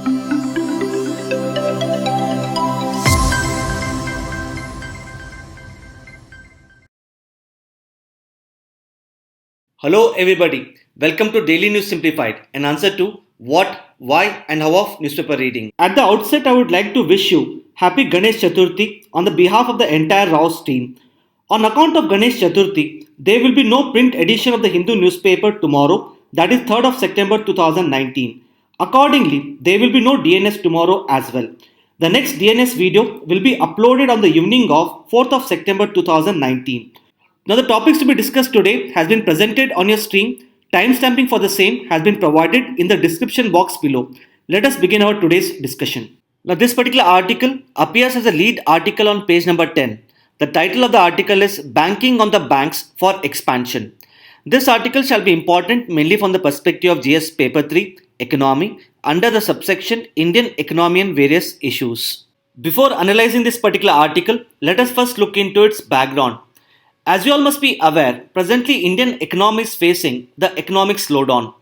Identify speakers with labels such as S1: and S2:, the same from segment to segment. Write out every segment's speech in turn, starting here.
S1: Hello everybody, welcome to Daily News Simplified, an answer to what, why and how of newspaper reading. At the outset, I would like to wish you Happy Ganesh Chaturthi on the behalf of the entire Rao's team. On account of Ganesh Chaturthi, there will be no print edition of the Hindu newspaper tomorrow, that is 3rd of September 2019. Accordingly, there will be no DNS tomorrow as well. The next DNS video will be uploaded on the evening of 4th of September 2019. Now the topics to be discussed today has been presented on your screen. Timestamping for the same has been provided in the description box below. Let us begin our today's discussion. Now this particular article appears as a lead article on page number 10. The title of the article is Banking on the Banks for Expansion. This article shall be important mainly from the perspective of GS Paper 3, Economy, under the subsection Indian Economy and Various Issues. Before analyzing this particular article, let us first look into its background. As you all must be aware, presently Indian economy is facing the economic slowdown.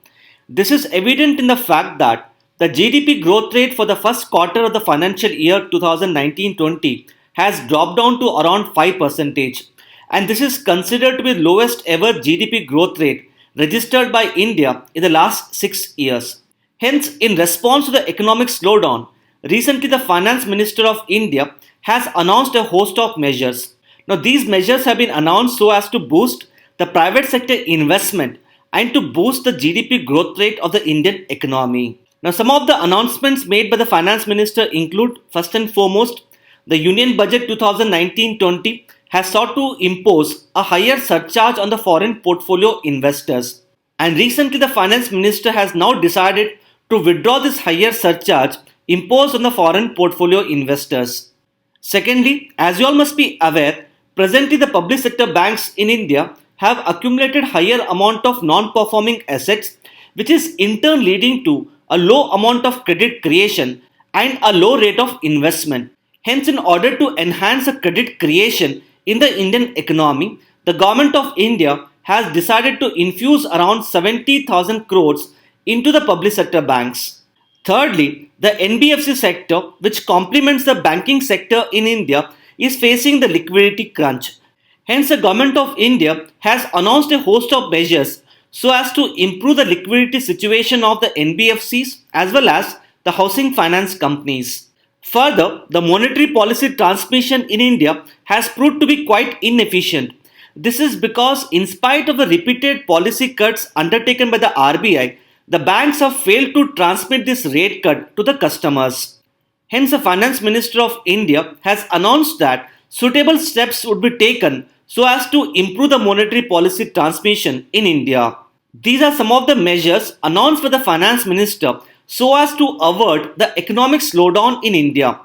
S1: This is evident in the fact that the GDP growth rate for the first quarter of the financial year 2019-20 has dropped down to around 5%, and this is considered to be the lowest ever GDP growth rate registered by India in the last 6 years. Hence, in response to the economic slowdown, recently the Finance Minister of India has announced a host of measures. Now, these measures have been announced so as to boost the private sector investment and to boost the GDP growth rate of the Indian economy. Now, some of the announcements made by the Finance Minister include, first and foremost, the Union Budget 2019-20 has sought to impose a higher surcharge on the foreign portfolio investors. And recently, the Finance Minister has now decided to withdraw this higher surcharge imposed on the foreign portfolio investors. Secondly, as you all must be aware, presently the public sector banks in India have accumulated higher amount of non-performing assets, which is in turn leading to a low amount of credit creation and a low rate of investment. Hence, in order to enhance the credit creation in the Indian economy, the government of India has decided to infuse around 70,000 crores into the public sector banks. Thirdly, the NBFC sector, which complements the banking sector in India, is facing the liquidity crunch. Hence, the government of India has announced a host of measures so as to improve the liquidity situation of the NBFCs as well as the housing finance companies. Further, the monetary policy transmission in India has proved to be quite inefficient. This is because, in spite of the repeated policy cuts undertaken by the RBI, the banks have failed to transmit this rate cut to the customers. Hence, the Finance Minister of India has announced that suitable steps would be taken so as to improve the monetary policy transmission in India. These are some of the measures announced by the Finance Minister so as to avert the economic slowdown in India.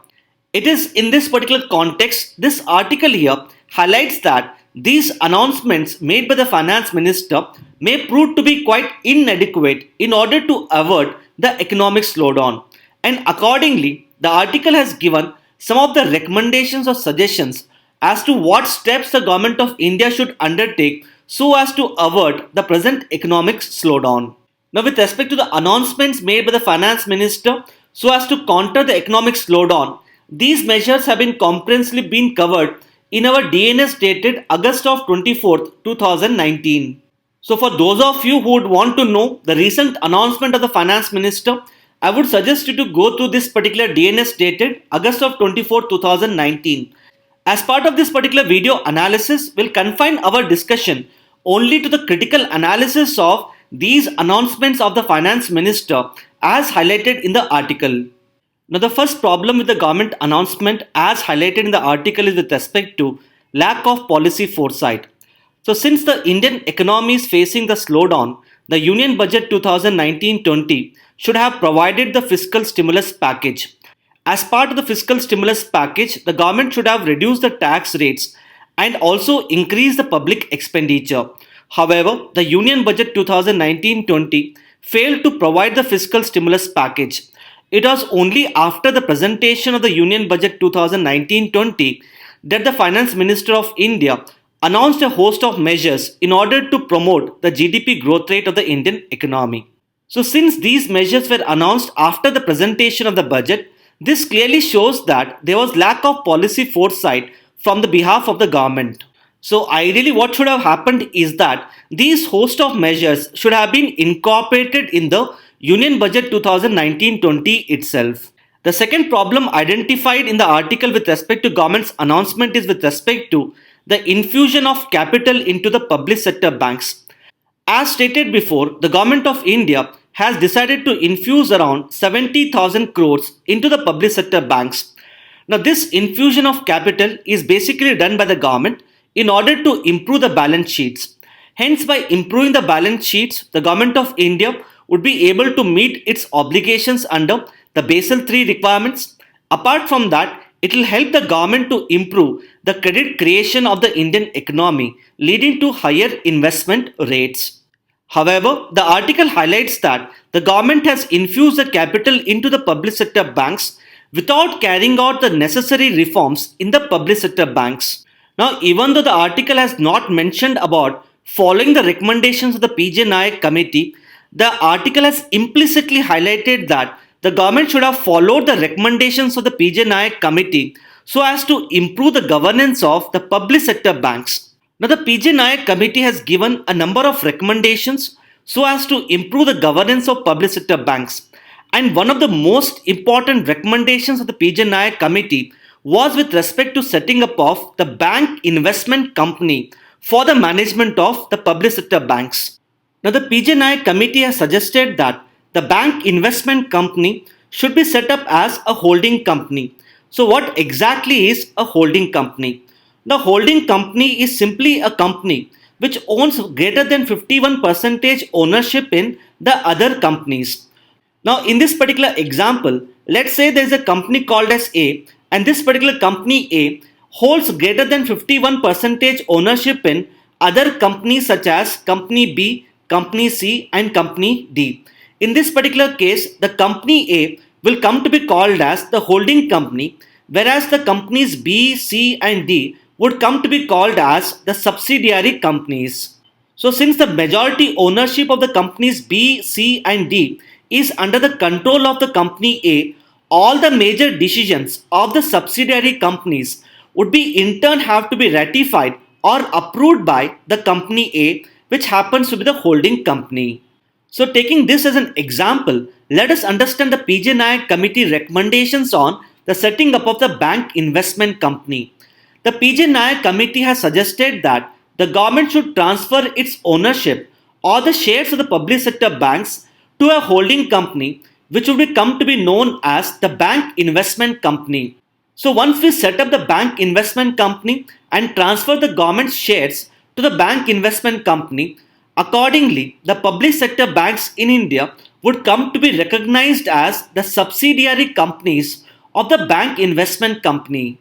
S1: It is in this particular context, this article here highlights that these announcements made by the Finance Minister may prove to be quite inadequate in order to avert the economic slowdown. And accordingly, the article has given some of the recommendations or suggestions as to what steps the government of India should undertake so as to avert the present economic slowdown. Now, with respect to the announcements made by the Finance Minister so as to counter the economic slowdown, these measures have been comprehensively been covered in our DNS dated August of 24th, 2019. So for those of you who would want to know the recent announcement of the Finance Minister, I would suggest you to go through this particular DNS dated August of 24th, 2019. As part of this particular video analysis, we'll confine our discussion only to the critical analysis of these announcements of the Finance Minister as highlighted in the article. Now, the first problem with the government announcement as highlighted in the article is with respect to lack of policy foresight. So, since the Indian economy is facing the slowdown, the Union Budget 2019-20 should have provided the fiscal stimulus package. As part of the fiscal stimulus package, the government should have reduced the tax rates and also increased the public expenditure. However, the Union Budget 2019-20 failed to provide the fiscal stimulus package. It was only after the presentation of the Union Budget 2019-20 that the Finance Minister of India announced a host of measures in order to promote the GDP growth rate of the Indian economy. So since these measures were announced after the presentation of the budget, this clearly shows that there was lack of policy foresight from the behalf of the government. So ideally what should have happened is that these host of measures should have been incorporated in the Union Budget 2019-20 itself. The second problem identified in the article with respect to government's announcement is with respect to the infusion of capital into the public sector banks. As stated before, the Government of India has decided to infuse around 70,000 crores into the public sector banks. Now, this infusion of capital is basically done by the government in order to improve the balance sheets. Hence, by improving the balance sheets, the Government of India would be able to meet its obligations under the Basel III requirements. Apart from that, it will help the government to improve the credit creation of the Indian economy, leading to higher investment rates. However, the article highlights that the government has infused the capital into the public sector banks without carrying out the necessary reforms in the public sector banks. Now, even though the article has not mentioned about following the recommendations of the PJ Nayak committee, the article has implicitly highlighted that the government should have followed the recommendations of the PJ Nayak committee so as to improve the governance of the public sector banks. Now, the PJ Nayak committee has given a number of recommendations so as to improve the governance of public sector banks. And one of the most important recommendations of the PJ Nayak committee was with respect to setting up of the bank investment company for the management of the public sector banks. Now, the PJ Nayak committee has suggested that the bank investment company should be set up as a holding company. So, what exactly is a holding company? The holding company is simply a company which owns greater than 51% ownership in the other companies. Now, in this particular example, let's say there is a company called as A, and this particular company A holds greater than 51% ownership in other companies such as company B, company C, and company D. In this particular case, the company A will come to be called as the holding company, whereas the companies B, C, and D would come to be called as the subsidiary companies. So, since the majority ownership of the companies B, C, and D is under the control of the company A, all the major decisions of the subsidiary companies would be in turn have to be ratified or approved by the company A, which happens to be the holding company. So, taking this as an example, let us understand the PJ Nayak committee recommendations on the setting up of the bank investment company. The PJ Nayak committee has suggested that the government should transfer its ownership or the shares of the public sector banks to a holding company which would come to be known as the bank investment company. So once we set up the bank investment company and transfer the government's shares to the bank investment company, accordingly the public sector banks in India would come to be recognized as the subsidiary companies of the bank investment company.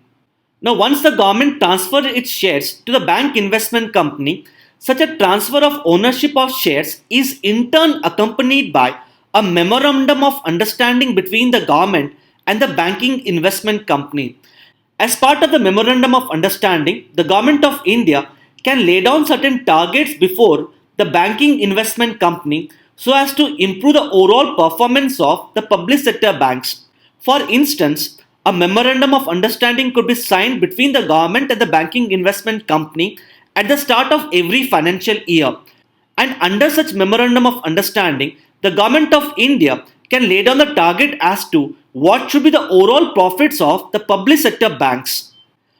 S1: Now, once the government transfers its shares to the bank investment company, such a transfer of ownership of shares is in turn accompanied by a memorandum of understanding between the government and the banking investment company. As part of the memorandum of understanding, the government of India can lay down certain targets before the banking investment company so as to improve the overall performance of the public sector banks. For instance, a memorandum of understanding could be signed between the government and the banking investment company at the start of every financial year. And under such memorandum of understanding, the government of India can lay down the target as to what should be the overall profits of the public sector banks.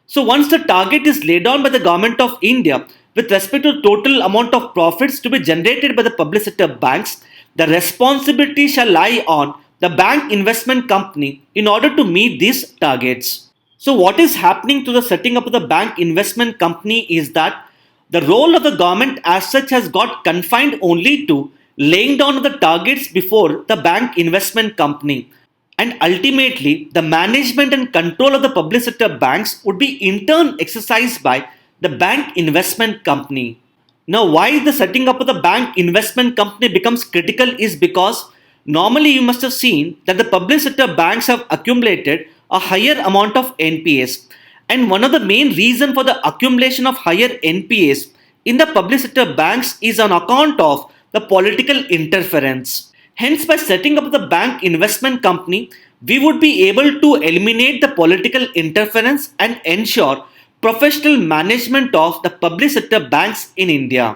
S1: So once the target is laid down by the government of India with respect to the total amount of profits to be generated by the public sector banks, the responsibility shall lie on the bank investment company in order to meet these targets. So what is happening to the setting up of the bank investment company is that the role of the government as such has got confined only to laying down the targets before the bank investment company, and ultimately the management and control of the public sector banks would be in turn exercised by the bank investment company. Now, why the setting up of the bank investment company becomes critical is because normally you must have seen that the public sector banks have accumulated a higher amount of NPAs, and one of the main reasons for the accumulation of higher NPAs in the public sector banks is on account of the political interference. Hence, by setting up the bank investment company, we would be able to eliminate the political interference and ensure professional management of the public sector banks in India.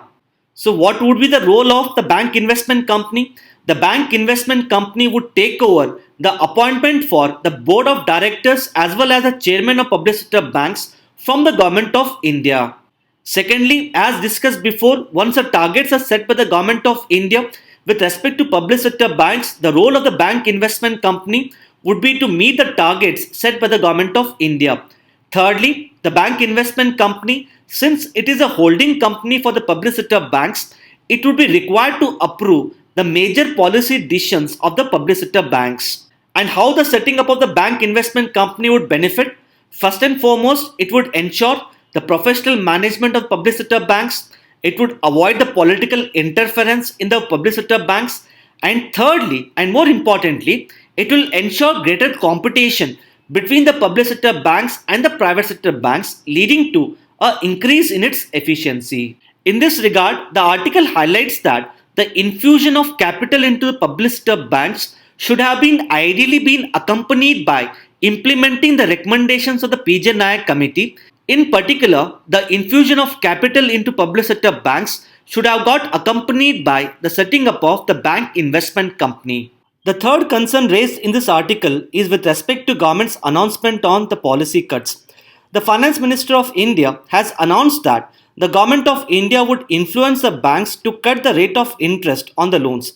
S1: So, what would be the role of the bank investment company? The bank investment company would take over the appointment for the board of directors as well as the chairman of public sector banks from the government of India. Secondly, as discussed before, once the targets are set by the government of India with respect to public sector banks, the role of the bank investment company would be to meet the targets set by the government of India. Thirdly, the bank investment company, since it is a holding company for the public sector banks, it would be required to approve the major policy decisions of the public sector banks. And how the setting up of the bank investment company would benefit? First and foremost, it would ensure the professional management of public sector banks. It would avoid the political interference in the public sector banks. And thirdly, and more importantly, it will ensure greater competition between the public sector banks and the private sector banks, leading to an increase in its efficiency. In this regard, the article highlights that the infusion of capital into the public sector banks should have been ideally been accompanied by implementing the recommendations of the PJ Nayak committee. In particular, the infusion of capital into public sector banks should have got accompanied by the setting up of the bank investment company. The third concern raised in this article is with respect to government's announcement on the policy cuts. The Finance Minister of India has announced that the government of India would influence the banks to cut the rate of interest on the loans.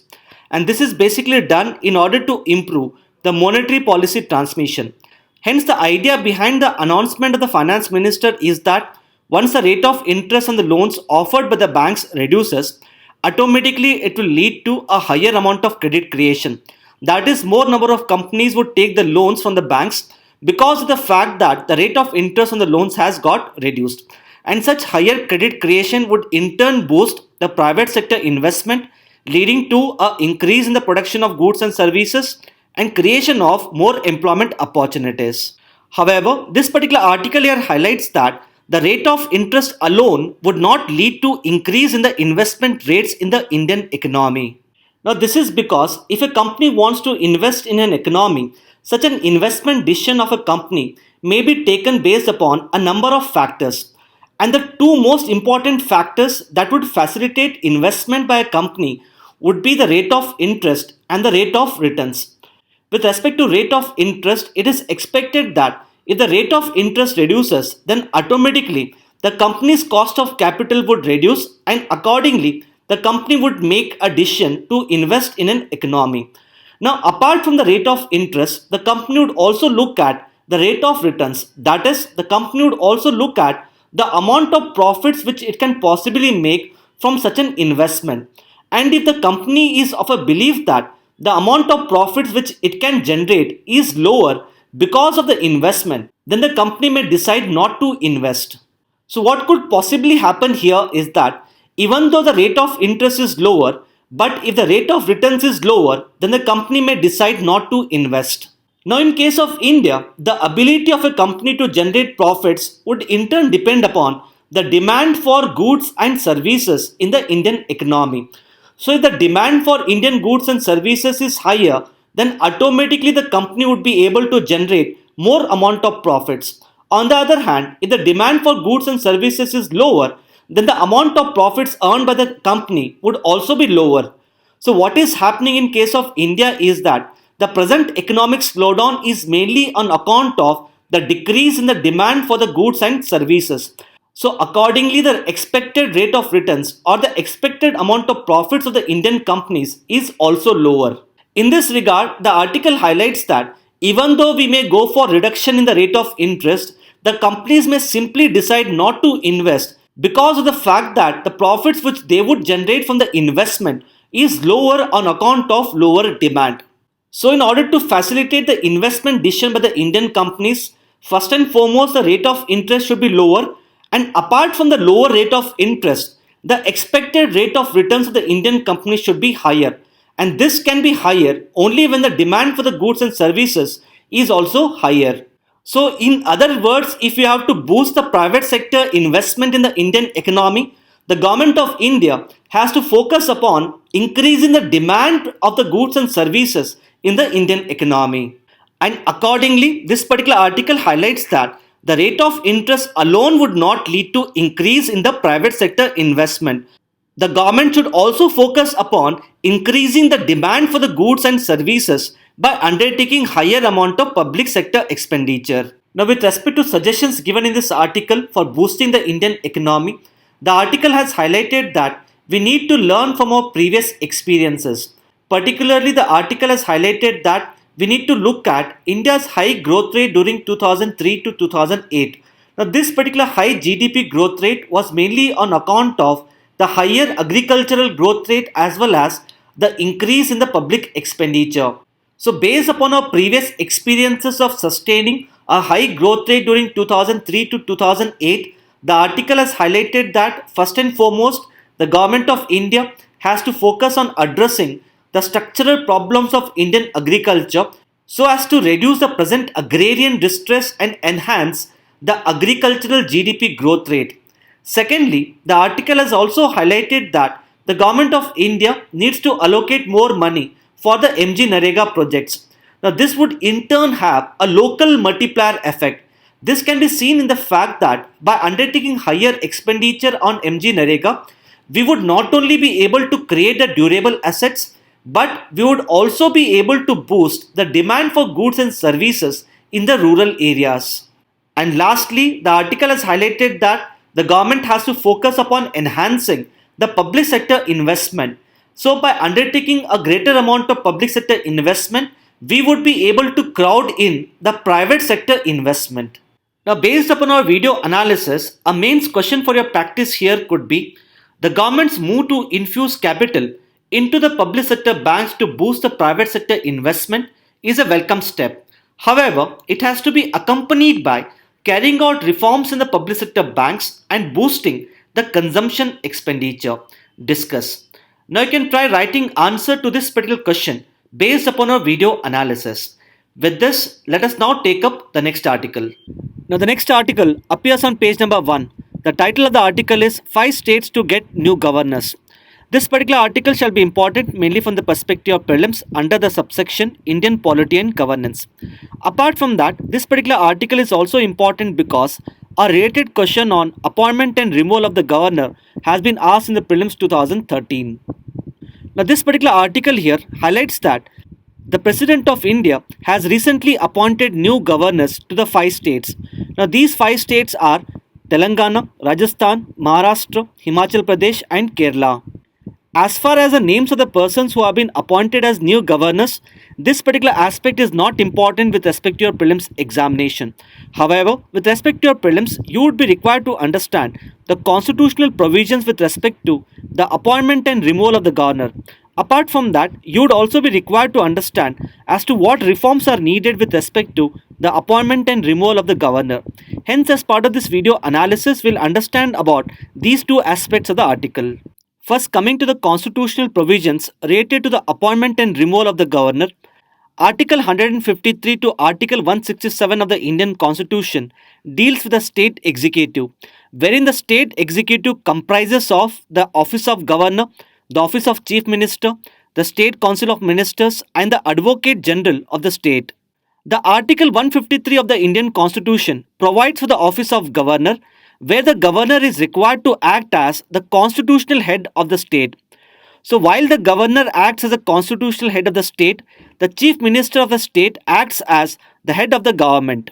S1: And this is basically done in order to improve the monetary policy transmission. Hence, the idea behind the announcement of the Finance Minister is that once the rate of interest on the loans offered by the banks reduces, automatically it will lead to a higher amount of credit creation. That is, more number of companies would take the loans from the banks because of the fact that the rate of interest on the loans has got reduced. And such higher credit creation would in turn boost the private sector investment, leading to an increase in the production of goods and services and creation of more employment opportunities. However, this particular article here highlights that the rate of interest alone would not lead to increase in the investment rates in the Indian economy. Now, this is because if a company wants to invest in an economy, such an investment decision of a company may be taken based upon a number of factors. And the two most important factors that would facilitate investment by a company would be the rate of interest and the rate of returns. With respect to rate of interest, it is expected that if the rate of interest reduces, then automatically the company's cost of capital would reduce and accordingly the company would make a decision to invest in an economy. Now, apart from the rate of interest, the company would also look at the rate of returns. That is, the company would also look at the amount of profits which it can possibly make from such an investment. And if the company is of a belief that the amount of profits which it can generate is lower because of the investment, then the company may decide not to invest. So, what could possibly happen here is that even though the rate of interest is lower, but if the rate of returns is lower, then the company may decide not to invest. Now, in case of India, the ability of a company to generate profits would in turn depend upon the demand for goods and services in the Indian economy. So, if the demand for Indian goods and services is higher, then automatically the company would be able to generate more amount of profits. On the other hand, if the demand for goods and services is lower, then the amount of profits earned by the company would also be lower. So, what is happening in case of India is that the present economic slowdown is mainly on account of the decrease in the demand for the goods and services. So, accordingly, the expected rate of returns or the expected amount of profits of the Indian companies is also lower. In this regard, the article highlights that even though we may go for reduction in the rate of interest, the companies may simply decide not to invest because of the fact that the profits which they would generate from the investment is lower on account of lower demand. So, in order to facilitate the investment decision by the Indian companies, first and foremost, the rate of interest should be lower. And apart from the lower rate of interest, the expected rate of returns of the Indian companies should be higher. And this can be higher only when the demand for the goods and services is also higher. So, in other words, if you have to boost the private sector investment in the Indian economy, The government of India has to focus upon increasing the demand of the goods and services in the Indian economy. And accordingly, this particular article highlights that the rate of interest alone would not lead to increase in the private sector investment. The government should also focus upon increasing the demand for the goods and services by undertaking higher amount of public sector expenditure. Now, with respect to suggestions given in this article for boosting the Indian economy, the article has highlighted that we need to learn from our previous experiences. Particularly, the article has highlighted that we need to look at India's high growth rate during 2003 to 2008. Now, this particular high GDP growth rate was mainly on account of the higher agricultural growth rate as well as the increase in the public expenditure. So, based upon our previous experiences of sustaining a high growth rate during 2003 to 2008, the article has highlighted that first and foremost, the government of India has to focus on addressing the structural problems of Indian agriculture so as to reduce the present agrarian distress and enhance the agricultural GDP growth rate. Secondly, the article has also highlighted that the government of India needs to allocate more money for the MG Narega projects. Now, this would in turn have a local multiplier effect. This can be seen in the fact that by undertaking higher expenditure on MG Narega, we would not only be able to create the durable assets, but we would also be able to boost the demand for goods and services in the rural areas. And lastly, the article has highlighted that the government has to focus upon enhancing the public sector investment. So, by undertaking a greater amount of public sector investment, we would be able to crowd in the private sector investment. Now, based upon our video analysis, a main question for your practice here could be the government's move to infuse capital into the public sector banks to boost the private sector investment is a welcome step. However, it has to be accompanied by carrying out reforms in the public sector banks and boosting the consumption expenditure. Discuss. Now you can try writing answer to this particular question based upon our video analysis. With this, let us now take up the next article. Now the next article appears on page number 1. The title of the article is 5 states to get new governors. This particular article shall be important mainly from the perspective of prelims under the subsection Indian Polity and Governance. Apart from that, this particular article is also important because a related question on appointment and removal of the governor has been asked in the prelims 2013. Now this particular article here highlights that the President of India has recently appointed new governors to the 5 states. Now these 5 states are Telangana, Rajasthan, Maharashtra, Himachal Pradesh and Kerala. As far as the names of the persons who have been appointed as new governors, this particular aspect is not important with respect to your prelims examination. However, with respect to your prelims, you would be required to understand the constitutional provisions with respect to the appointment and removal of the governor. Apart from that, you would also be required to understand as to what reforms are needed with respect to the appointment and removal of the governor. Hence, as part of this video analysis, we'll understand about these two aspects of the article. First, coming to the constitutional provisions related to the appointment and removal of the governor, Article 153 to Article 167 of the Indian Constitution deals with the state executive, wherein the state executive comprises of the office of governor, the office of chief minister, the state council of ministers and the advocate general of the state. The Article 153 of the Indian Constitution provides for the office of governor, where the governor is required to act as the constitutional head of the state. So while the governor acts as a constitutional head of the state, the chief minister of the state acts as the head of the government.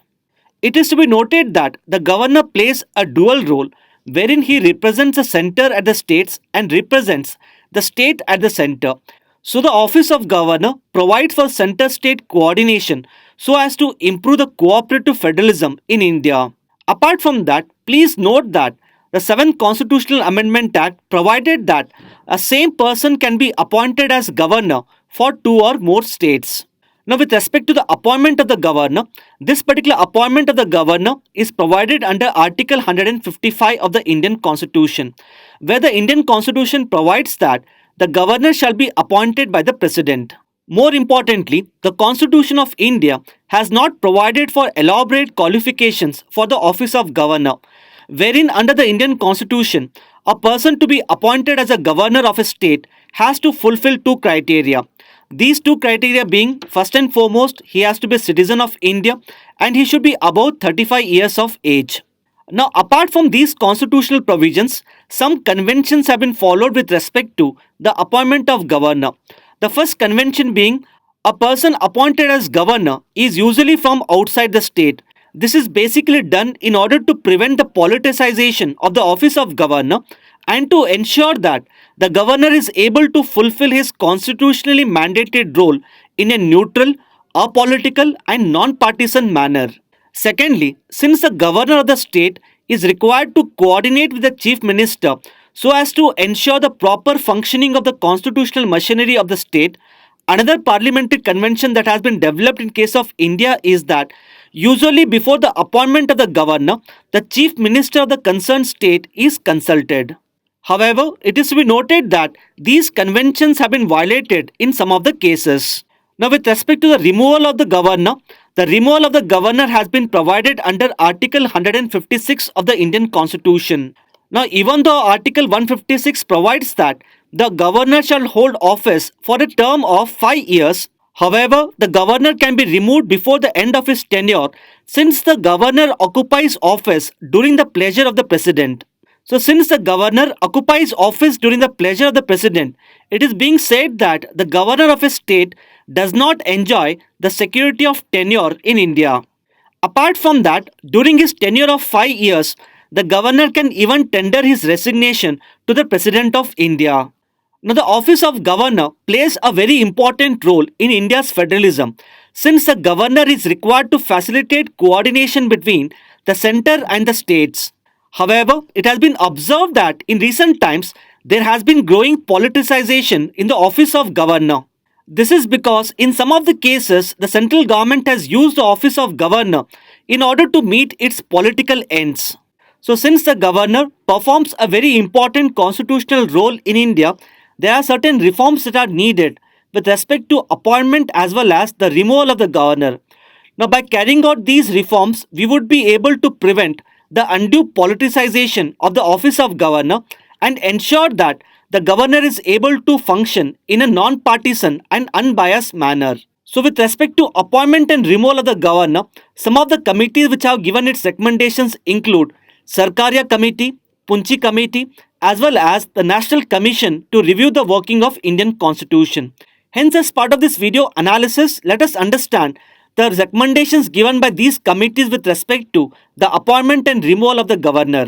S1: It is to be noted that the governor plays a dual role wherein he represents the center at the states and represents the state at the center. So the office of governor provides for center-state coordination so as to improve the cooperative federalism in India. Apart from that, please note that the 7th Constitutional Amendment Act provided that a same person can be appointed as governor for 2 or more states. Now, with respect to the appointment of the governor, this particular appointment of the governor is provided under Article 155 of the Indian Constitution, where the Indian Constitution provides that the governor shall be appointed by the President. More importantly, the Constitution of India has not provided for elaborate qualifications for the office of governor, wherein under the Indian Constitution, A person to be appointed as a governor of a state has to fulfill two criteria. These two criteria being, first and foremost, he has to be a citizen of India and he should be above 35 years of age. Now, apart from these constitutional provisions, some conventions have been followed with respect to the appointment of governor. The first convention being, a person appointed as governor is usually from outside the state. This is basically done in order to prevent the politicization of the office of governor and to ensure that the governor is able to fulfill his constitutionally mandated role in a neutral, apolitical, and non-partisan manner. Secondly, since the governor of the state is required to coordinate with the chief minister so as to ensure the proper functioning of the constitutional machinery of the state, another parliamentary convention that has been developed in case of India is that usually before the appointment of the governor, the chief minister of the concerned state is consulted. However, it is to be noted that these conventions have been violated in some of the cases. Now, with respect to the removal of the removal of the governor has been provided under Article 156 of the Indian Constitution. Now, even though Article 156 provides that the governor shall hold office for a term of 5 years, however, the governor can be removed before the end of his tenure since the governor occupies office during the pleasure of the president. So, since the governor occupies office during the pleasure of the president, it is being said that the governor of a state does not enjoy the security of tenure in India. Apart from that, during his tenure of 5 years, the governor can even tender his resignation to the President of India. Now, the office of governor plays a very important role in India's federalism, since the governor is required to facilitate coordination between the center and the states. However, it has been observed that in recent times, there has been growing politicization in the office of governor. This is because in some of the cases, the central government has used the office of governor in order to meet its political ends. So, since the governor performs a very important constitutional role in India, there are certain reforms that are needed with respect to appointment as well as the removal of the governor. Now, by carrying out these reforms, we would be able to prevent the undue politicization of the office of governor and ensure that the governor is able to function in a non-partisan and unbiased manner. So, with respect to appointment and removal of the governor, some of the committees which have given its recommendations include Sarkaria Committee, Punchi Committee, as well as the National Commission to review the working of Indian Constitution. Hence, as part of this video analysis, let us understand the recommendations given by these committees with respect to the appointment and removal of the governor.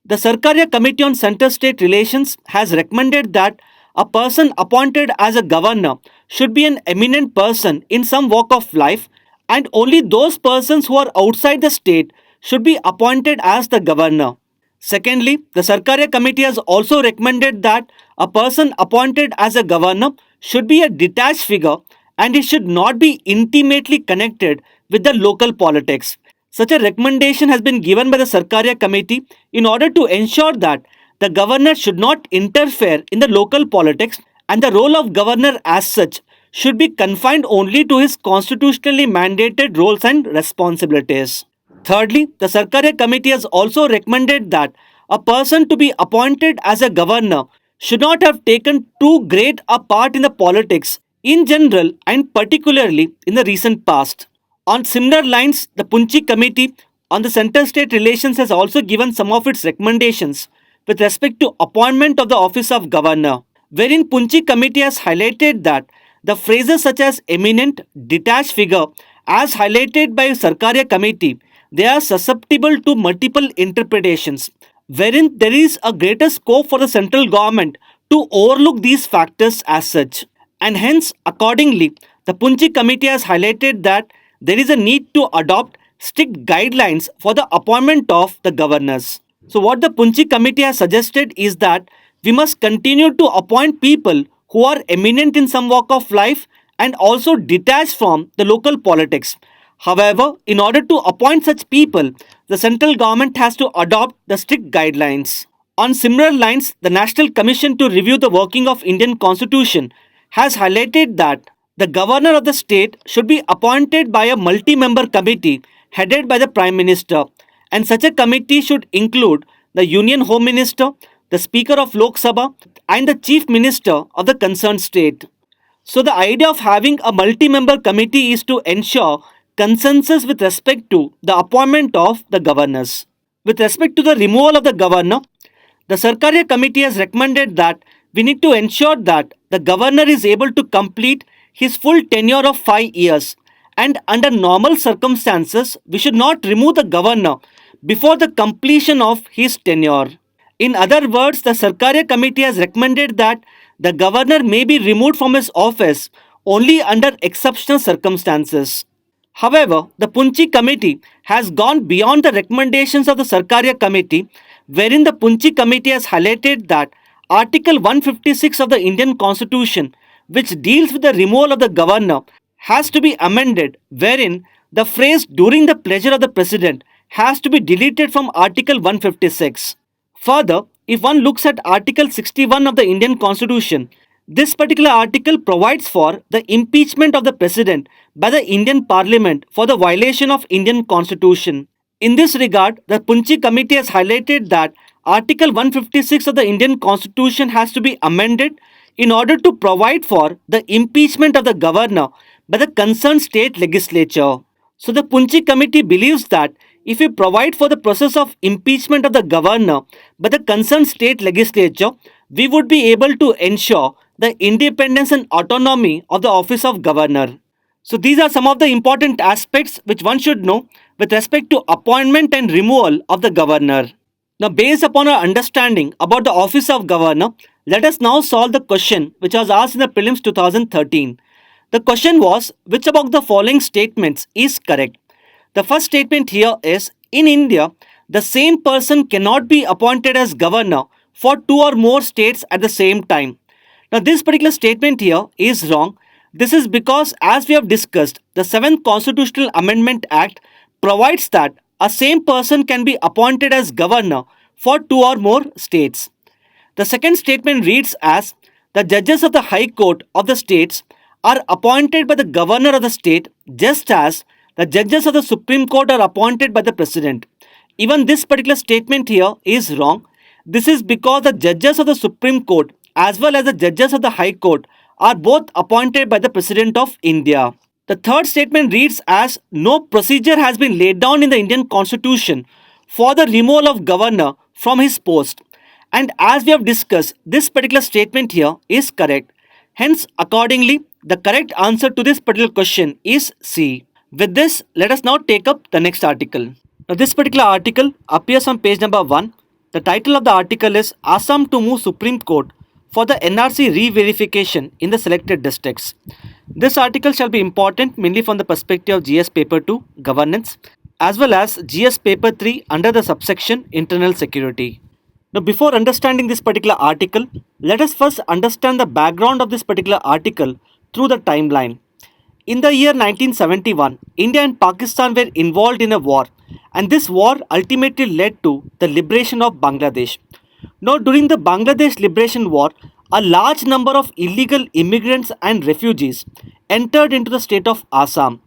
S1: The Sarkaria Committee on Center-State Relations has recommended that a person appointed as a governor should be an eminent person in some walk of life, and only those persons who are outside the state should be appointed as the governor. Secondly, the Sarkaria Committee has also recommended that a person appointed as a governor should be a detached figure and it should not be intimately connected with the local politics. Such a recommendation has been given by the Sarkaria Committee in order to ensure that the governor should not interfere in the local politics and the role of governor as such should be confined only to his constitutionally mandated roles and responsibilities. Thirdly, the Sarkaria Committee has also recommended that a person to be appointed as a governor should not have taken too great a part in the politics in general and particularly in the recent past. On similar lines, the Punchi Committee on the Center-State Relations has also given some of its recommendations with respect to appointment of the office of governor, wherein Punchi Committee has highlighted that the phrases such as eminent, detached figure, as highlighted by Sarkaria Committee, they are susceptible to multiple interpretations, wherein there is a greater scope for the central government to overlook these factors as such. And hence, accordingly, the Punchi Committee has highlighted that there is a need to adopt strict guidelines for the appointment of the governors. So what the Punchi Committee has suggested is that we must continue to appoint people who are eminent in some walk of life and also detached from the local politics. However, in order to appoint such people, the central government has to adopt the strict guidelines. On similar lines, the National Commission to review the working of Indian Constitution has highlighted that the governor of the state should be appointed by a multi-member committee headed by the Prime Minister, and such a committee should include the Union Home Minister, the Speaker of Lok Sabha, and the Chief Minister of the concerned state. So, the idea of having a multi member committee is to ensure consensus with respect to the appointment of the governors. With respect to the removal of the governor, the Sarkaria committee has recommended that we need to ensure that the governor is able to complete his full tenure of 5 years, and under normal circumstances, we should not remove the governor before the completion of his tenure. In other words, the Sarkaria committee has recommended that the governor may be removed from his office only under exceptional circumstances. However, the Punchi committee has gone beyond the recommendations of the Sarkaria committee, wherein the Punchi committee has highlighted that Article 156 of the Indian Constitution, which deals with the removal of the governor, has to be amended, wherein the phrase during the pleasure of the president has to be deleted from Article 156. Further, if one looks at Article 61 of the Indian Constitution, this particular article provides for the impeachment of the president by the Indian Parliament for the violation of Indian Constitution. In this regard, the Punchi committee has highlighted that Article 156 of the Indian Constitution has to be amended in order to provide for the impeachment of the governor by the concerned state legislature. So the Punchi committee believes that if we provide for the process of impeachment of the governor by the concerned state legislature, we would be able to ensure the independence and autonomy of the office of governor. So these are some of the important aspects which one should know with respect to appointment and removal of the governor. Now, based upon our understanding about the office of governor, let us now solve the question which was asked in the prelims 2013. The question was, which among the following statements is correct? The first statement here is, in India, the same person cannot be appointed as governor for 2 or more states at the same time. Now, this particular statement here is wrong. This is because, as we have discussed, the 7th Constitutional Amendment Act provides that a same person can be appointed as governor for 2 or more states. The second statement reads as, the judges of the High Court of the states are appointed by the governor of the state, just as the judges of the Supreme Court are appointed by the president. Even this particular statement here is wrong. This is because the judges of the Supreme Court as well as the judges of the High Court are both appointed by the President of India. The third statement reads as, no procedure has been laid down in the Indian Constitution for the removal of governor from his post. And as we have discussed, this particular statement here is correct. Hence, accordingly, the correct answer to this particular question is C. With this, let us now take up the next article. Now, this particular article appears on page number 1. The title of the article is Assam to move Supreme Court for the NRC re-verification in the selected districts. This article shall be important mainly from the perspective of GS Paper 2, Governance, as well as GS Paper 3 under the subsection Internal Security. Now, before understanding this particular article, let us first understand the background of this particular article through the timeline. In the year 1971, India and Pakistan were involved in a war, and this war ultimately led to the liberation of Bangladesh. Now, during the Bangladesh Liberation War, a large number of illegal immigrants and refugees entered into the state of Assam.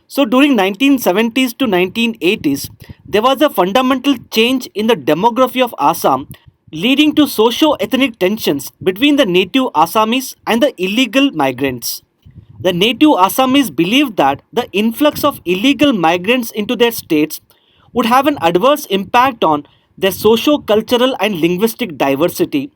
S1: So, during 1970s to 1980s, there was a fundamental change in the demography of Assam, leading to socio-ethnic tensions between the native Assamese and the illegal migrants. The native Assamese believed that the influx of illegal migrants into their states would have an adverse impact on their socio-cultural and linguistic diversity.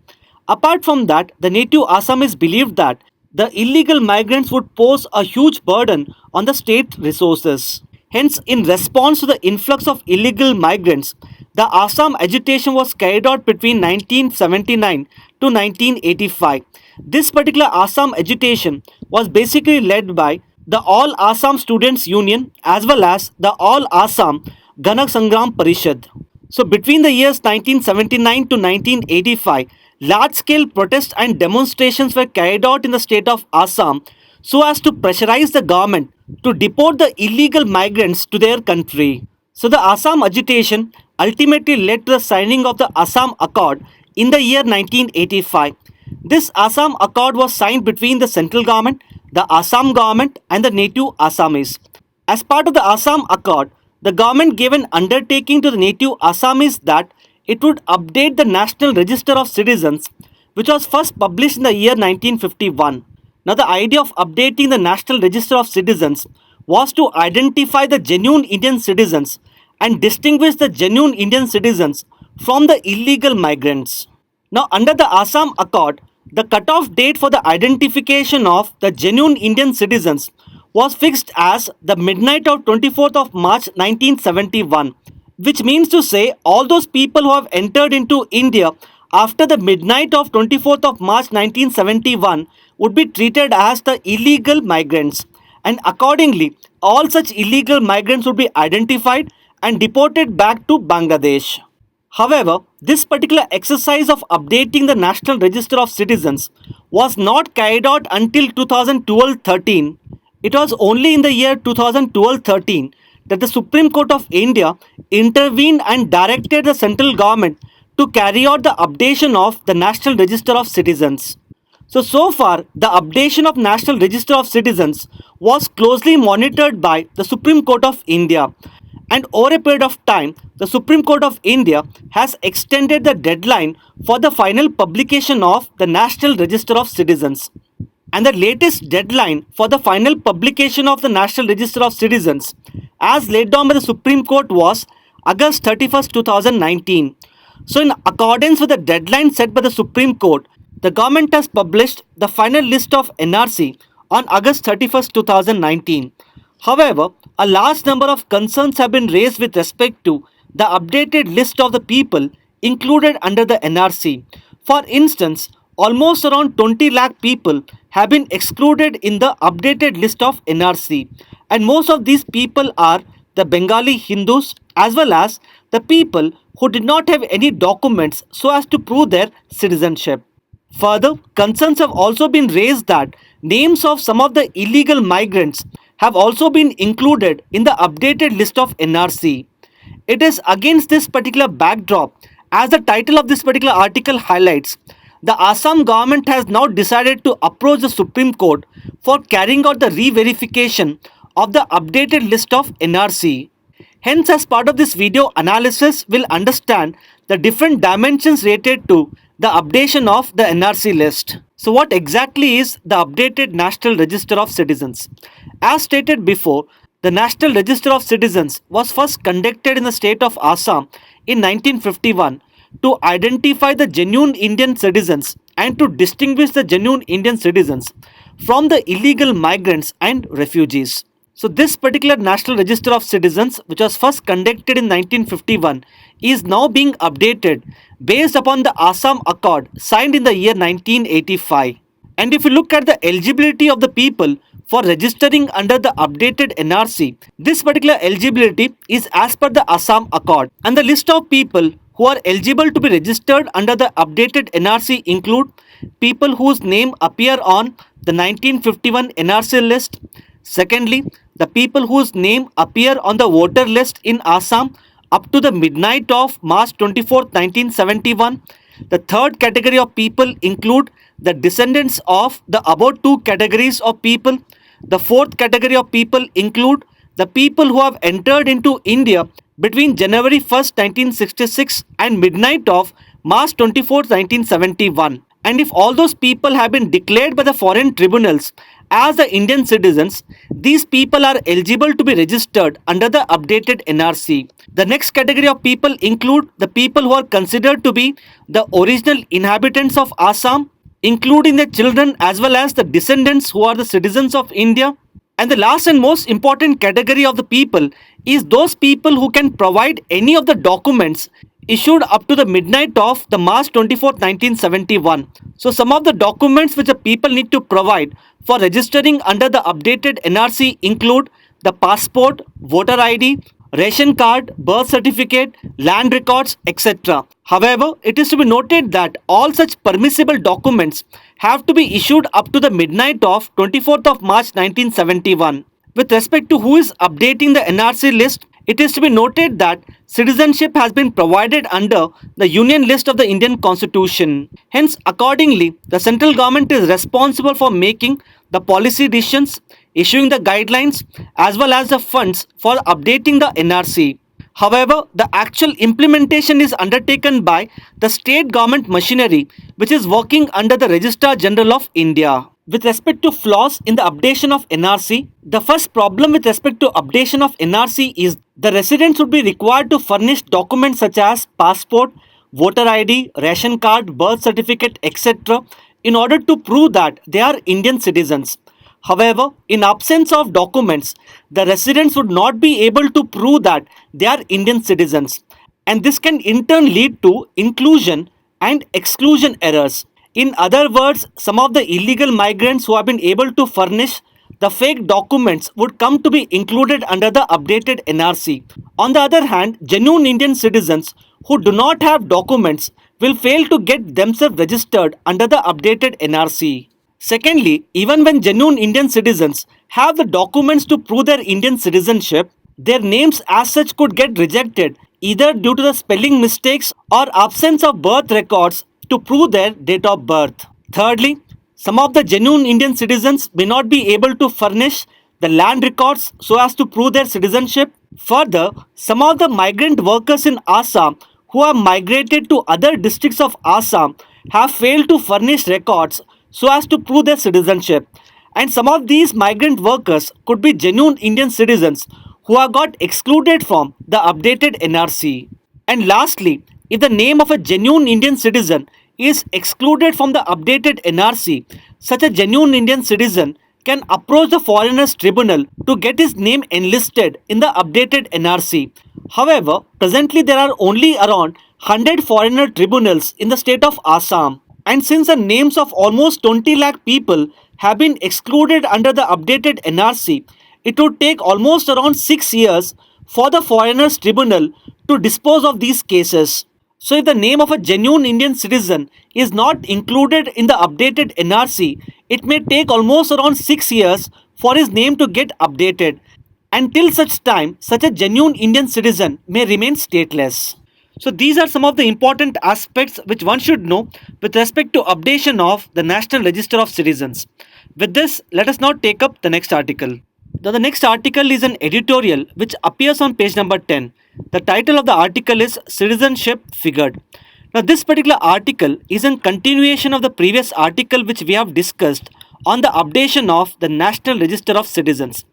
S1: Apart from that, the native Assamese believed that the illegal migrants would pose a huge burden on the state resources. Hence, in response to the influx of illegal migrants, the Assam agitation was carried out between 1979 to 1985. This particular Assam agitation was basically led by the All Assam Students Union as well as the All Assam Gana Sangram Parishad. So between the years 1979 to 1985, large-scale protests and demonstrations were carried out in the state of Assam so as to pressurize the government to deport the illegal migrants to their country. So the Assam agitation ultimately led to the signing of the Assam Accord in the year 1985. This Assam Accord was signed between the central government, the Assam government and the native Assamese. As part of the Assam Accord, the government gave an undertaking to the native Assamese that it would update the National Register of Citizens, which was first published in the year 1951. Now, the idea of updating the National Register of Citizens was to identify the genuine Indian citizens and distinguish the genuine Indian citizens from the illegal migrants. Now, under the Assam Accord, the cutoff date for the identification of the genuine Indian citizens was fixed as the midnight of 24th of March 1971, which means to say all those people who have entered into India after the midnight of 24th of March 1971 would be treated as the illegal migrants, and accordingly all such illegal migrants would be identified and deported back to Bangladesh. However, this particular exercise of updating the National Register of Citizens was not carried out until 2012-13. It was only in the year 2012-13 that the Supreme Court of India intervened and directed the central government to carry out the updation of the National Register of Citizens. So far, the updation of National Register of Citizens was closely monitored by the Supreme Court of India, and over a period of time, the Supreme Court of India has extended the deadline for the final publication of the National Register of Citizens. And the latest deadline for the final publication of the National Register of Citizens, as laid down by the Supreme Court, was August 31st, 2019. So, in accordance with the deadline set by the Supreme Court, the government has published the final list of NRC on August 31st, 2019. However, a large number of concerns have been raised with respect to the updated list of the people included under the NRC. For instance, almost around 20 lakh people have been excluded in the updated list of NRC, and most of these people are the Bengali Hindus as well as the people who did not have any documents so as to prove their citizenship. Further, concerns have also been raised that names of some of the illegal migrants have also been included in the updated list of NRC. It is against this particular backdrop, as the title of this particular article highlights, the Assam government has now decided to approach the Supreme Court for carrying out the re-verification of the updated list of NRC. Hence, as part of this video analysis, we'll understand the different dimensions related to the updation of the NRC list. So what exactly is the updated National Register of Citizens? As stated before, the National Register of Citizens was first conducted in the state of Assam in 1951 to identify the genuine Indian citizens and to distinguish the genuine Indian citizens from the illegal migrants and refugees. So this particular National Register of Citizens, which was first conducted in 1951, is now being updated based upon the Assam Accord signed in the year 1985. And if you look at the eligibility of the people for registering under the updated NRC, this particular eligibility is as per the Assam Accord. And the list of people who are eligible to be registered under the updated NRC include people whose name appear on the 1951 NRC list. Secondly, the people whose name appear on the voter list in Assam up to the midnight of March 24, 1971. The third category of people include the descendants of the above two categories of people. The fourth category of people include the people who have entered into India between January 1st, 1966 and midnight of March 24th, 1971. And if all those people have been declared by the foreign tribunals as the Indian citizens, these people are eligible to be registered under the updated NRC. The next category of people include the people who are considered to be the original inhabitants of Assam, including the children as well as the descendants who are the citizens of India. And the last and most important category of the people is those people who can provide any of the documents issued up to the midnight of the March 24, 1971. So some of the documents which the people need to provide for registering under the updated NRC include the passport, voter ID, ration card, birth certificate, land records, etc. However, it is to be noted that all such permissible documents have to be issued up to the midnight of 24th of March 1971. With respect to who is updating the NRC list, it is to be noted that citizenship has been provided under the Union list of the Indian Constitution. Hence, accordingly, the central government is responsible for making the policy decisions, issuing the guidelines, as well as the funds for updating the NRC. However, the actual implementation is undertaken by the state government machinery which is working under the Registrar General of India. With respect to flaws in the updation of NRC, the first problem with respect to updation of NRC is the residents would be required to furnish documents such as passport, voter ID, ration card, birth certificate, etc. in order to prove that they are Indian citizens. However, in absence of documents, the residents would not be able to prove that they are Indian citizens, and this can in turn lead to inclusion and exclusion errors. In other words, some of the illegal migrants who have been able to furnish the fake documents would come to be included under the updated NRC. On the other hand, genuine Indian citizens who do not have documents will fail to get themselves registered under the updated NRC. Secondly, even when genuine Indian citizens have the documents to prove their Indian citizenship, their names as such could get rejected either due to the spelling mistakes or absence of birth records to prove their date of birth. Thirdly, some of the genuine Indian citizens may not be able to furnish the land records so as to prove their citizenship. Further, some of the migrant workers in Assam who have migrated to other districts of Assam have failed to furnish records so as to prove their citizenship. And some of these migrant workers could be genuine Indian citizens who have got excluded from the updated NRC. And lastly, if the name of a genuine Indian citizen is excluded from the updated NRC, such a genuine Indian citizen can approach the Foreigners Tribunal to get his name enlisted in the updated NRC. However, presently there are only around 100 foreigner tribunals in the state of Assam. And since the names of almost 20 lakh people have been excluded under the updated NRC, it would take almost around 6 years for the Foreigners Tribunal to dispose of these cases. So if the name of a genuine Indian citizen is not included in the updated NRC, it may take almost around 6 years for his name to get updated. Until such time, such a genuine Indian citizen may remain stateless. So these are some of the important aspects which one should know with respect to updation of the National Register of Citizens. With this, let us now take up the next article. Now the next article is an editorial which appears on page number 10. The title of the article is Citizenship Figured. Now this particular article is in continuation of the previous article which we have discussed on the updation of the National Register of Citizens,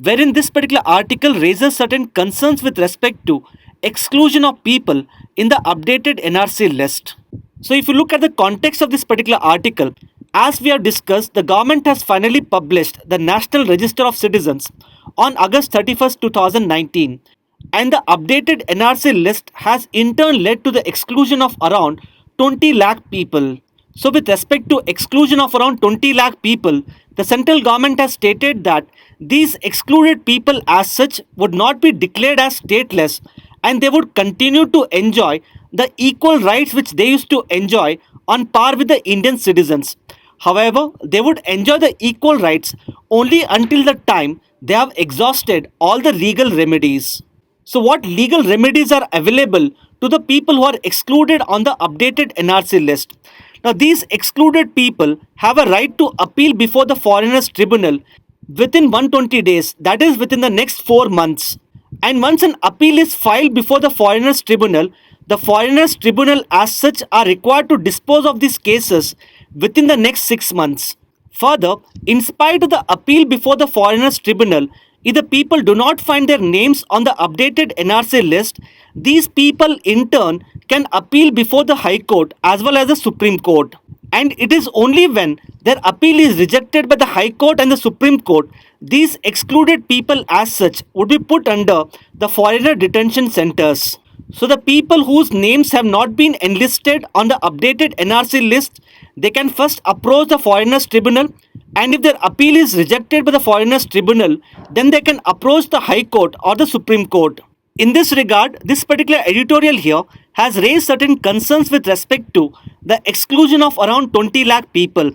S1: wherein this particular article raises certain concerns with respect to exclusion of people in the updated NRC list. So if you look at the context of this particular article, as we have discussed, the government has finally published the National Register of Citizens on August 31st, 2019, and the updated NRC list has in turn led to the exclusion of around 20 lakh people. So with respect to exclusion of around 20 lakh people, the central government has stated that these excluded people as such would not be declared as stateless, and they would continue to enjoy the equal rights which they used to enjoy on par with the Indian citizens. However, they would enjoy the equal rights only until the time they have exhausted all the legal remedies. So what legal remedies are available to the people who are excluded on the updated NRC list? Now these excluded people have a right to appeal before the Foreigners Tribunal within 120 days, that is within the next 4 months. And once an appeal is filed before the Foreigners Tribunal, the Foreigners Tribunal as such are required to dispose of these cases within the next 6 months. Further, in spite of the appeal before the Foreigners Tribunal, if the people do not find their names on the updated NRC list, these people in turn can appeal before the High Court as well as the Supreme Court. And it is only when their appeal is rejected by the High Court and the Supreme Court, these excluded people as such would be put under the foreigner detention centers. So the people whose names have not been enlisted on the updated NRC list, they can first approach the Foreigners Tribunal, and if their appeal is rejected by the Foreigners Tribunal, then they can approach the High Court or the Supreme Court. In this regard, this particular editorial here has raised certain concerns with respect to the exclusion of around 20 lakh people.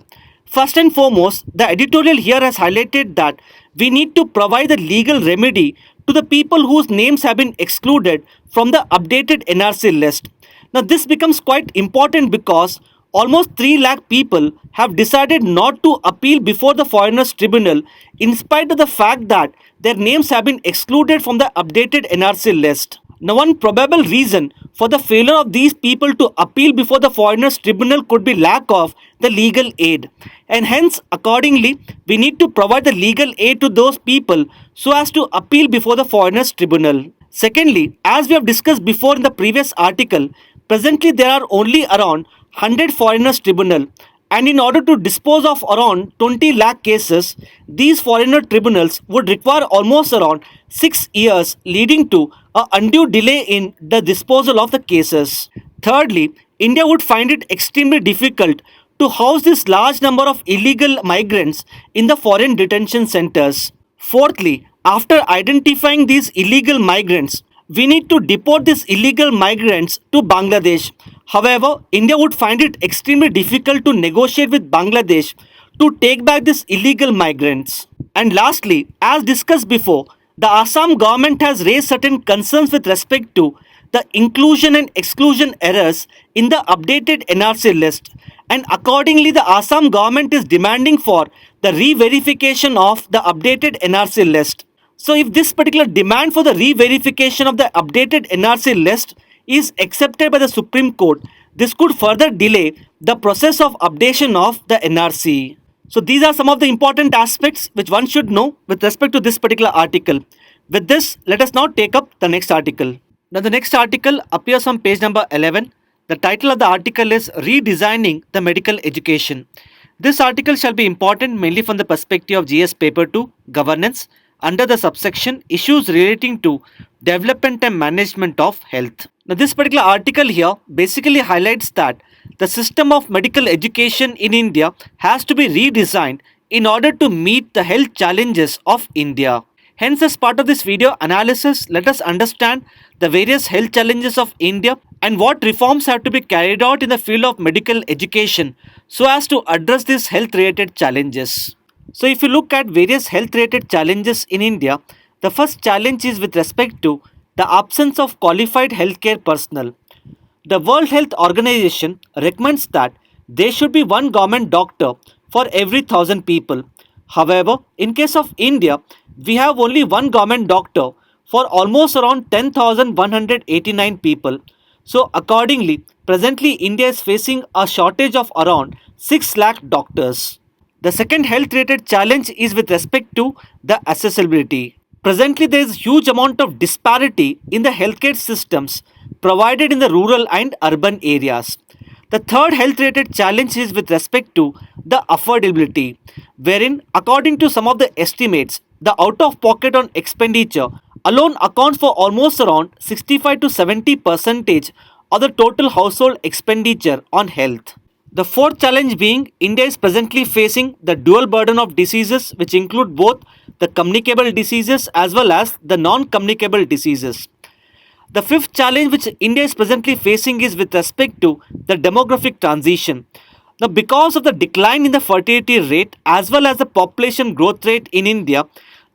S1: First and foremost, the editorial here has highlighted that we need to provide a legal remedy to the people whose names have been excluded from the updated NRC list. Now this becomes quite important because almost 3 lakh people have decided not to appeal before the Foreigners Tribunal in spite of the fact that their names have been excluded from the updated NRC list. Now, one probable reason for the failure of these people to appeal before the foreigners tribunal could be lack of the legal aid, and hence accordingly we need to provide the legal aid to those people so as to appeal before the foreigners tribunal. Secondly, as we have discussed before in the previous article, presently there are only around 100 foreigners tribunal, and in order to dispose of around 20 lakh cases, these foreigner tribunals would require almost around 6 years, leading to a undue delay in the disposal of the cases. Thirdly, India would find it extremely difficult to house this large number of illegal migrants in the foreign detention centers. Fourthly, after identifying these illegal migrants, we need to deport these illegal migrants to Bangladesh. However, India would find it extremely difficult to negotiate with Bangladesh to take back these illegal migrants. And lastly, as discussed before, the Assam government has raised certain concerns with respect to the inclusion and exclusion errors in the updated NRC list, and accordingly the Assam government is demanding for the re-verification of the updated NRC list. So if this particular demand for the re-verification of the updated NRC list is accepted by the Supreme Court, this could further delay the process of updation of the NRC. So these are some of the important aspects which one should know with respect to this particular article. With this, let us now take up the next article. Now the next article appears on page number 11. The title of the article is Redesigning the Medical Education. This article shall be important mainly from the perspective of GS Paper 2, Governance, under the subsection Issues Relating to Development and Management of Health. Now this particular article here basically highlights that the system of medical education in India has to be redesigned in order to meet the health challenges of India. Hence, as part of this video analysis, let us understand the various health challenges of India and what reforms have to be carried out in the field of medical education so as to address these health related challenges. So if you look at various health related challenges in India, the first challenge is with respect to the absence of qualified healthcare personnel. The World Health Organization recommends that there should be one government doctor for every 1,000 people. However, in case of India, we have only one government doctor for almost around 10,189 people. So accordingly, presently India is facing a shortage of around 6 lakh doctors. The second health related challenge is with respect to the accessibility. Presently, there is huge amount of disparity in the healthcare systems provided in the rural and urban areas. The third health related challenge is with respect to the affordability, wherein according to some of the estimates, the out of pocket on expenditure alone accounts for almost around 65 to 70% of the total household expenditure on health. The fourth challenge being India is presently facing the dual burden of diseases which include both the communicable diseases as well as the non-communicable diseases. The fifth challenge which India is presently facing is with respect to the demographic transition. Now, because of the decline in the fertility rate as well as the population growth rate in India,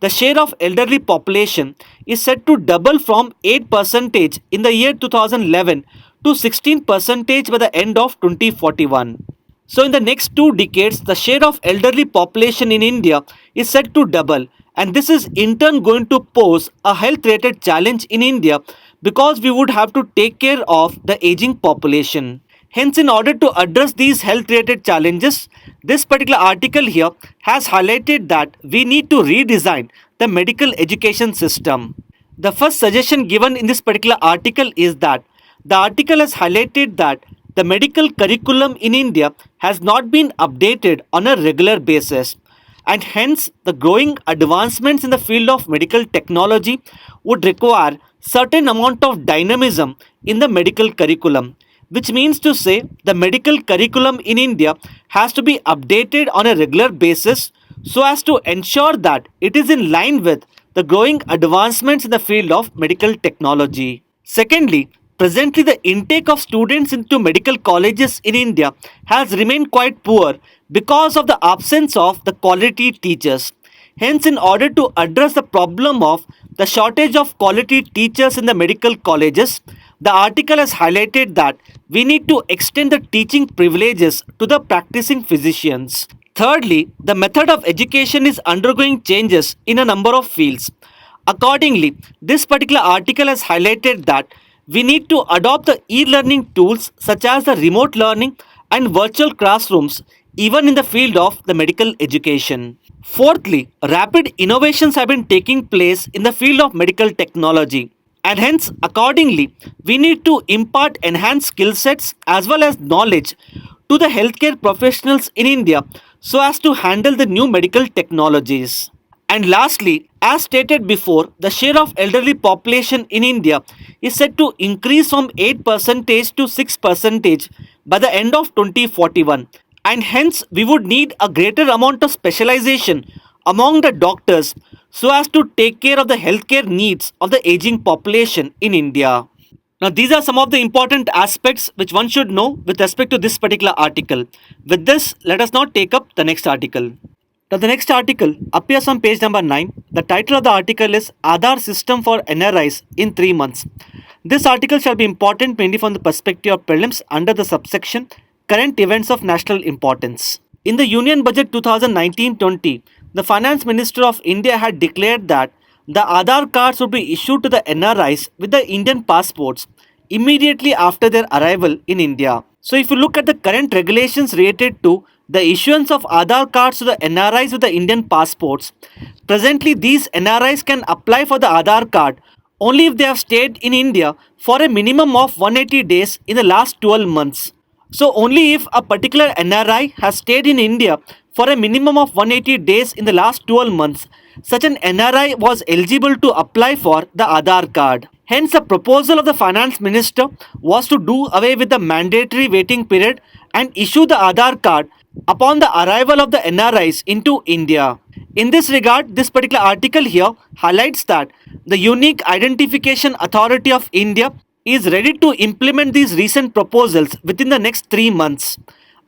S1: the share of elderly population is set to double from 8% in the year 2011 to 16% by the end of 2041. So in the next 2 decades, the share of elderly population in India is set to double, and this is in turn going to pose a health related challenge in India because we would have to take care of the aging population. Hence, in order to address these health related challenges, this particular article here has highlighted that we need to redesign the medical education system. The first suggestion given in this particular article is that the article has highlighted that the medical curriculum in India has not been updated on a regular basis, and hence the growing advancements in the field of medical technology would require certain amount of dynamism in the medical curriculum, which means to say the medical curriculum in India has to be updated on a regular basis so as to ensure that it is in line with the growing advancements in the field of medical technology. Secondly, presently the intake of students into medical colleges in India has remained quite poor because of the absence of the quality teachers. Hence, in order to address the problem of the shortage of quality teachers in the medical colleges, the article has highlighted that we need to extend the teaching privileges to the practicing physicians. Thirdly, the method of education is undergoing changes in a number of fields. Accordingly, this particular article has highlighted that we need to adopt the e-learning tools such as the remote learning and virtual classrooms even in the field of the medical education. Fourthly, rapid innovations have been taking place in the field of medical technology, and hence accordingly we need to impart enhanced skill sets as well as knowledge to the healthcare professionals in India so as to handle the new medical technologies. And lastly, as stated before, the share of elderly population in India is set to increase from 8% to 6% by the end of 2041. And hence, we would need a greater amount of specialization among the doctors so as to take care of the healthcare needs of the aging population in India. Now, these are some of the important aspects which one should know with respect to this particular article. With this, let us now take up the next article. Now, the next article appears on page number 9. The title of the article is Aadhaar System for NRIs in 3 months. This article shall be important mainly from the perspective of prelims under the subsection Current Events of National Importance. In the Union Budget 2019-20, the Finance Minister of India had declared that the Aadhaar cards would be issued to the NRIs with the Indian passports immediately after their arrival in India. So if you look at the current regulations related to the issuance of Aadhaar cards to the NRIs with the Indian passports, presently these NRIs can apply for the Aadhaar card only if they have stayed in India for a minimum of 180 days in the last 12 months. So only if a particular NRI has stayed in India for a minimum of 180 days in the last 12 months, such an NRI was eligible to apply for the Aadhaar card. Hence, the proposal of the Finance Minister was to do away with the mandatory waiting period and issue the Aadhaar card upon the arrival of the NRIs into India. In this regard, this particular article here highlights that the Unique Identification Authority of India is ready to implement these recent proposals within the next 3 months.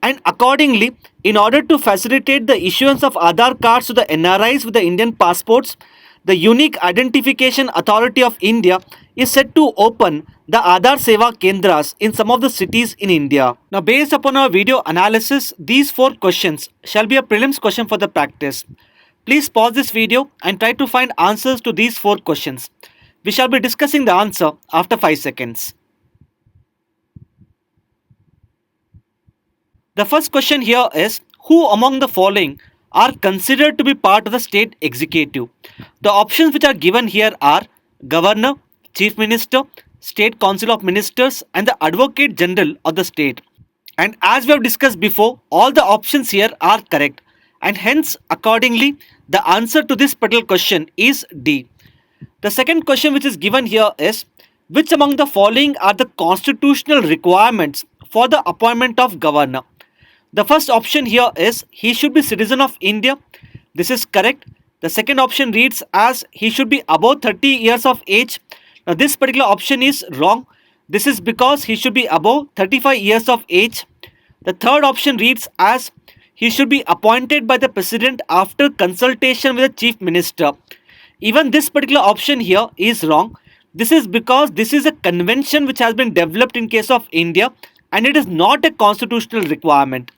S1: And accordingly, in order to facilitate the issuance of Aadhaar cards to the NRIs with the Indian passports, the Unique Identification Authority of India is set to open the Aadhaar Seva Kendras in some of the cities in India. Now, based upon our video analysis, these 4 questions shall be a prelims question for the practice. Please pause this video and try to find answers to these 4 questions. We shall be discussing the answer after 5 seconds. The first question here is, who among the following are considered to be part of the state executive? The options which are given here are Governor, Chief Minister, State Council of Ministers and the Advocate General of the state. And as we have discussed before, all the options here are correct. And hence, accordingly, the answer to this particular question is D. The second question which is given here is, which among the following are the constitutional requirements for the appointment of governor? The first option here is, he should be citizen of India. This is correct. The second option reads as, he should be above 30 years of age. Now this particular option is wrong. This is because he should be above 35 years of age. The third option reads as, he should be appointed by the president after consultation with the chief minister. Even this particular option here is wrong. This is because this is a convention which has been developed in case of India and it is not a constitutional requirement.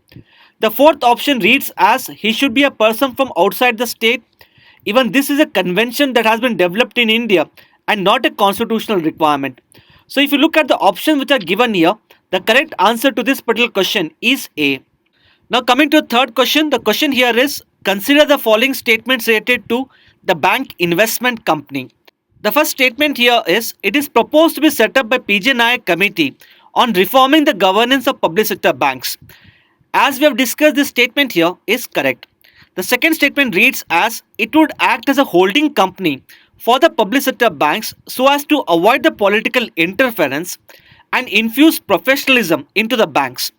S1: The fourth option reads as, he should be a person from outside the state. Even this is a convention that has been developed in India and not a constitutional requirement. So if you look at the options which are given here, the correct answer to this particular question is A. Now coming to the third question, the question here is, consider the following statements related to the bank investment company. The first statement here is, it is proposed to be set up by PJ Nayak committee on reforming the governance of public sector banks. As we have discussed, this statement here is correct. The second statement reads as, it would act as a holding company for the public sector banks so as to avoid the political interference and infuse professionalism into the banks.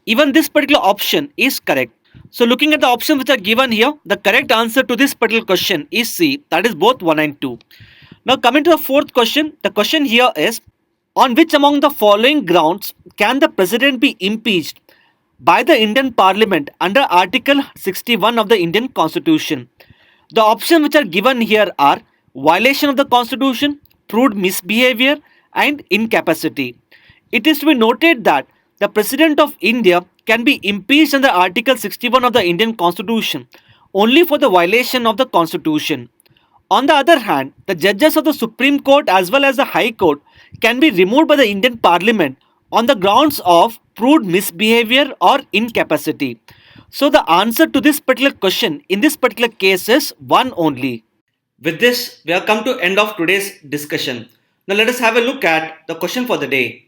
S1: Even this particular option is correct. So looking at the options which are given here, the correct answer to this particular question is C, that is both 1 and 2. Now coming to the fourth question, the question here is, on which among the following grounds can the president be impeached by the Indian Parliament under Article 61 of the Indian Constitution? The options which are given here are violation of the Constitution, proved misbehavior and incapacity. It is to be noted that the President of India can be impeached under Article 61 of the Indian Constitution only for the violation of the Constitution. On the other hand, the judges of the Supreme Court as well as the High Court can be removed by the Indian Parliament on the grounds of proved misbehavior or incapacity. So the answer to this particular question in this particular case is one only. With this, we have come to end of today's discussion. Now let us have a look at the question for the day.